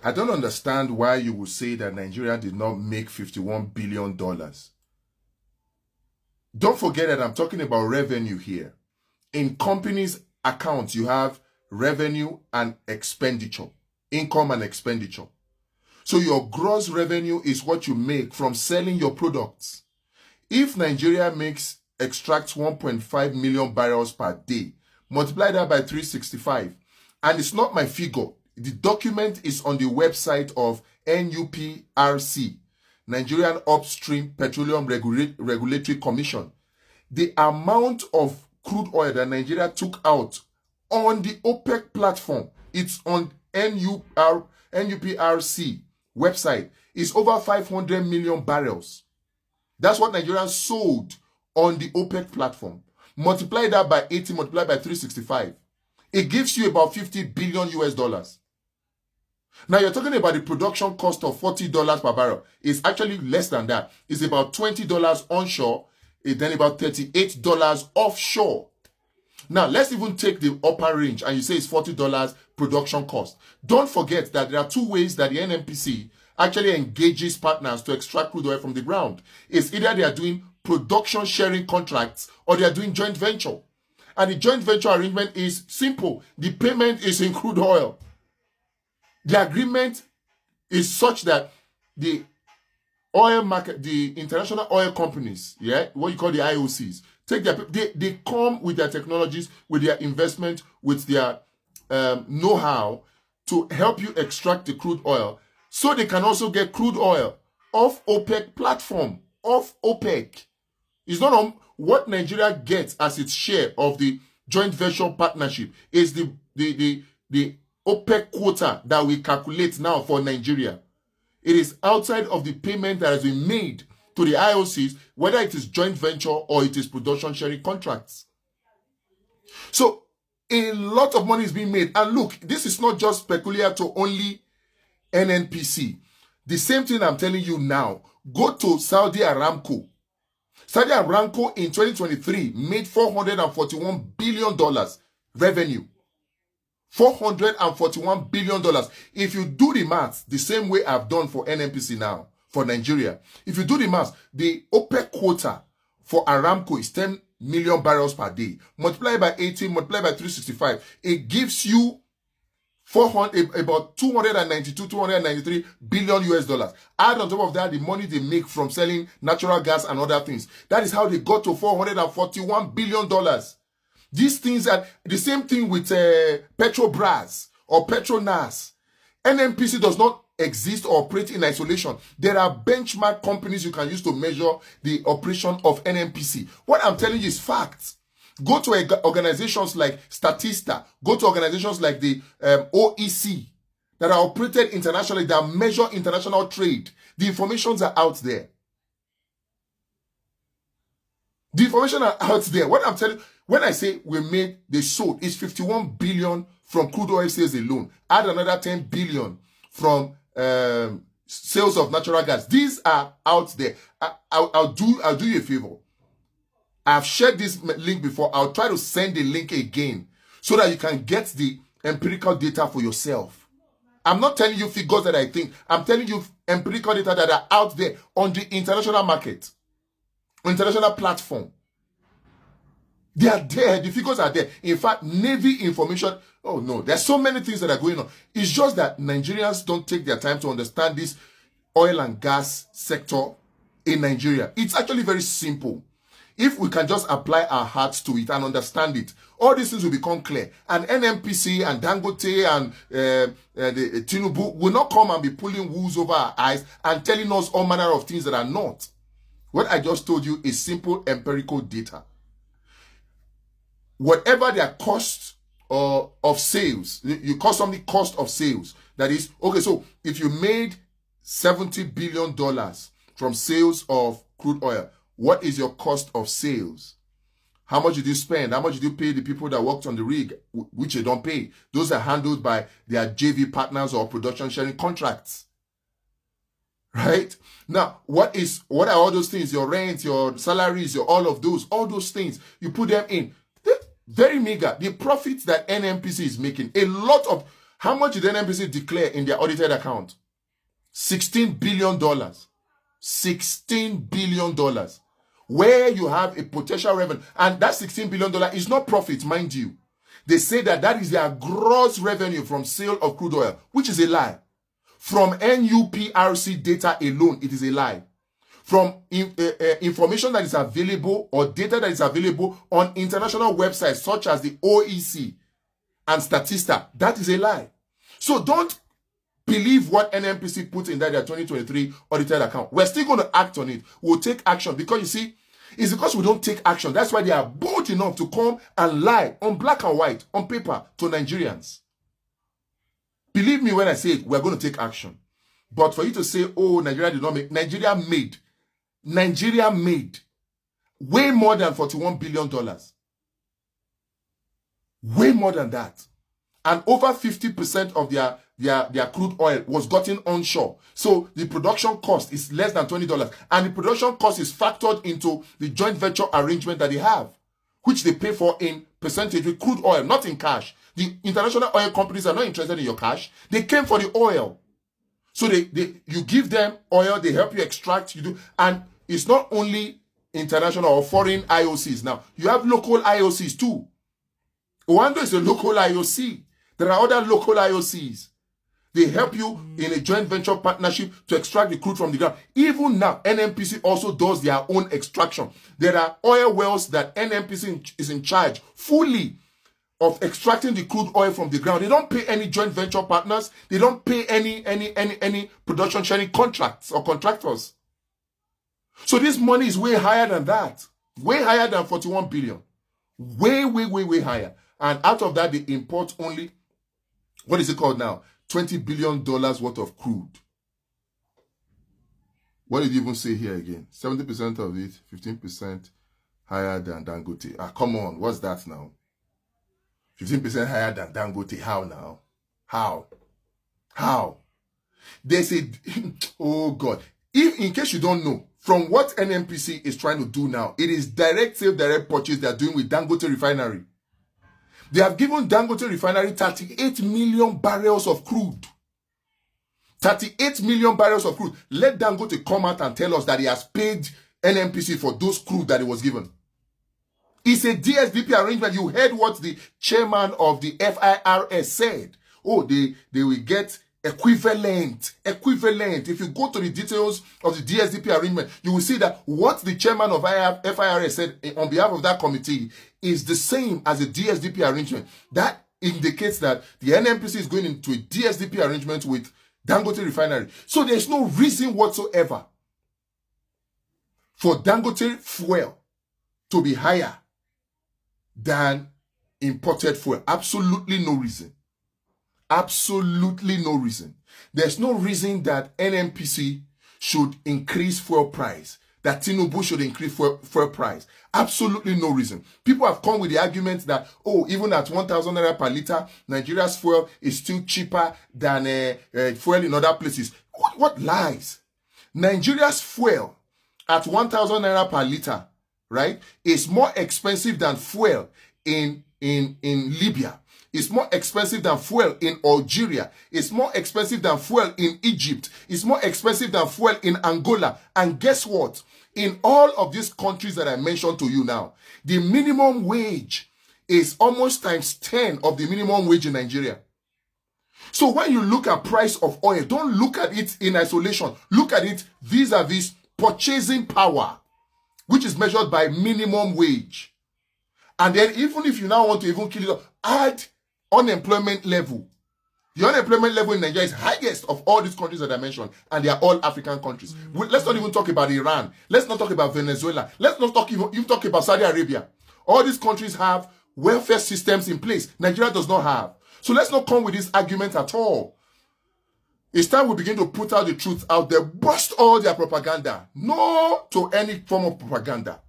I don't understand why you would say that Nigeria did not make $51 billion. Don't forget that I'm talking about revenue here. In companies' accounts, you have revenue and expenditure, income and expenditure. So your gross revenue is what you make from selling your products. If Nigeria extracts 1.5 million barrels per day, multiply that by 365, and it's not my figure. The document is on the website of NUPRC, Nigerian Upstream Petroleum Regulatory Commission. The amount of crude oil that Nigeria took out on the OPEC platform, it's on NUPRC website, is over 500 million barrels. That's what Nigeria sold on the OPEC platform. Multiply that by 80, multiply by 365. It gives you about 50 billion US dollars. Now you're talking about the production cost of $40 per barrel. It's actually less than that. It's about $20 onshore, then about $38 offshore. Now let's even take the upper range and you say it's $40 production cost. Don't forget that there are two ways that the NNPC actually engages partners to extract crude oil from the ground. It's either they are doing production sharing contracts or they are doing joint venture. And the joint venture arrangement is simple. The payment is in crude oil. The agreement is such that the oil market, the international oil companies, what you call the IOCs, they come with their technologies, with their investment, with their know-how to help you extract the crude oil, so they can also get crude oil off OPEC platform, off OPEC. It's not on what Nigeria gets as its share of the joint venture partnership is the OPEC quota that we calculate now for Nigeria. It is outside of the payment that has been made to the IOCs, whether it is joint venture or it is production sharing contracts. So a lot of money is being made. And look, this is not just peculiar to only NNPC. The same thing I'm telling you now. Go to Saudi Aramco. Saudi Aramco in 2023 made $441 billion revenue. $441 billion. If you do the math the same way I've done for NNPC now, for Nigeria, if you do the math, the OPEC quota for Aramco is 10 million barrels per day. Multiply by 80, multiply by 365. It gives you about 293 billion US dollars. Add on top of that the money they make from selling natural gas and other things. That is how they got to $441 billion. These things are the same thing with Petrol or Petronas. NNPC does not exist or operate in isolation. There are benchmark companies you can use to measure the operation of NNPC. What I'm telling you is facts. Go to organizations like Statista. Go to organizations like the OEC that are operated internationally, that measure international trade. The informations are out there. The information are out there. What I'm telling you, when I say they sold, it's 51 billion from crude oil sales alone. Add another 10 billion from sales of natural gas. These are out there. I'll do you a favor. I've shared this link before. I'll try to send the link again so that you can get the empirical data for yourself. I'm not telling you figures that I think. I'm telling you empirical data that are out there on the international market, international platform. They are there. The figures are there. In fact, Navy information. Oh no, there's so many things that are going on. It's just that Nigerians don't take their time to understand this oil and gas sector in Nigeria. It's actually very simple. If we can just apply our hearts to it and understand it, all these things will become clear. And NNPC and Dangote and the Tinubu will not come and be pulling wool over our eyes and telling us all manner of things that are not. What I just told you is simple empirical data. Whatever their cost of sales, you call something cost of sales. That is, okay, so if you made $70 billion from sales of crude oil, what is your cost of sales? How much did you spend? How much did you pay the people that worked on the rig, which you don't pay? Those are handled by their JV partners or production sharing contracts. Right? Now, what are all those things? Your rent, your salaries, all those things. You put them in. They're very meager. The profits that NNPC is making, How much did NNPC declare in their audited account? $16 billion. $16 billion. Where you have a potential revenue. And that $16 billion is not profit, mind you. They say that is their gross revenue from sale of crude oil, which is a lie. From NUPRC data alone, it is a lie. From information that is available or data that is available on international websites such as the OEC and Statista, that is a lie. So don't believe what NNPC put in that their 2023 audited account. We're still going to act on it. We'll take action because you see, it's because we don't take action. That's why they are bold enough to come and lie on black and white, on paper, to Nigerians. Believe me when I say it, we're going to take action. But for you to say, oh, Nigeria did not make, Nigeria made way more than $41 billion. Way more than that. And over 50% of their crude oil was gotten onshore. So the production cost is less than $20. And the production cost is factored into the joint venture arrangement that they have, which they pay for in percentage with crude oil, not in cash. The international oil companies are not interested in your cash. They came for the oil. So you give them oil, they help you extract, you do. And it's not only international or foreign IOCs. Now, you have local IOCs too. Oando is a local IOC. There are other local IOCs. They help you in a joint venture partnership to extract the crude from the ground. Even now, NNPC also does their own extraction. There are oil wells that NNPC is in charge fully of extracting the crude oil from the ground. They don't pay any joint venture partners. They don't pay any production sharing contracts or contractors. So this money is way higher than that. Way higher than 41 billion. Way higher. And out of that, they import only, what is it called now? $20 billion worth of crude. What did you even say here again? 70% of it, 15% higher than Dangote. Ah, come on, what's that now? 15% higher than Dangote. How now? How? They said, oh God. If, in case you don't know, from what NNPC is trying to do now, it is direct sale, direct purchase they are doing with Dangote refinery. They have given Dangote refinery 38 million barrels of crude. 38 million barrels of crude. Let Dangote come out and tell us that he has paid NNPC for those crude that he was given. It's a DSDP arrangement. You heard what the chairman of the FIRS said. Oh, they will get equivalent. If you go to the details of the DSDP arrangement, you will see that what the chairman of FIRS said on behalf of that committee is the same as a DSDP arrangement. That indicates that the NNPC is going into a DSDP arrangement with Dangote refinery. So there's no reason whatsoever for Dangote fuel to be higher than imported fuel. Absolutely no reason. Absolutely no reason. There's no reason that NNPC should increase fuel price, that Tinubu should increase fuel price. Absolutely no reason. People have come with the argument that, oh, even at 1,000 naira per liter, Nigeria's fuel is still cheaper than fuel in other places. What lies? Nigeria's fuel at 1,000 naira per liter, right, is more expensive than fuel in Libya. It's more expensive than fuel in Algeria. It's more expensive than fuel in Egypt. It's more expensive than fuel in Angola. And guess what? In all of these countries that I mentioned to you now, the minimum wage is almost times 10 of the minimum wage in Nigeria. So when you look at price of oil, don't look at it in isolation. Look at it vis-a-vis purchasing power, which is measured by minimum wage. And then even if you now want to even kill it up, add unemployment level. The unemployment level in Nigeria is highest of all these countries that I mentioned, and they are all African countries. Let's not even talk about Iran. Let's not talk about Venezuela. Let's not talk even talk about Saudi Arabia. All these countries have welfare systems in place. Nigeria does not have. So let's not come with this argument at all. It's time we begin to put out the truth out there, bust all their propaganda. No to any form of propaganda.